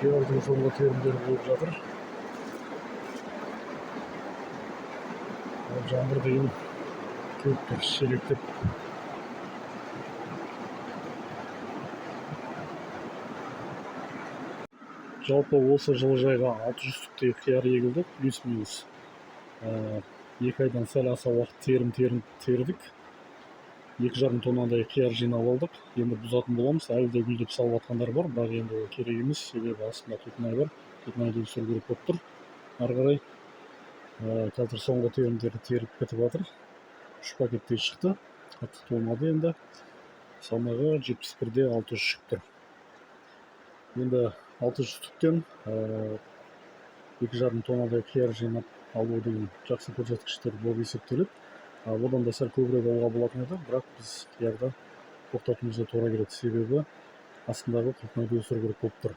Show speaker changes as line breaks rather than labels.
қиярдың соңғы терімдері болып жатыр. Жаңбыр дейін көп тұр, шелектеп. Жалпы осы жылыжайға 600 түптей қияр егілді, плюс-минус. 2 айдан сәл аса уақыт тердік. 2,5 тоннадай қияр жинап алдық. Енді бұзатын боламыз. Әлі де гүлдеп салып жатқандар бар, бірақ енді керек емес, себебі астында түтін ай бар. Түтін айды өсіру керек болып тұр. Ары қарай қазір соңғы терімдерді теріп бітіп жатыр. 3 пакеттей шықты. Қатты толмады енді. Салмағы 71-де 600 шығып тұр. Енді 600 түптен 2,5 тоннадай қияр жинап алу деген жақсы көрсеткіштер болып есептеледі. Одан да сәл көбірек алуға болатын еді, бірақ біз қиярда тоқтатуымызға тура келеді, себебі астындағы түтін айды өсіру керек болып тұр.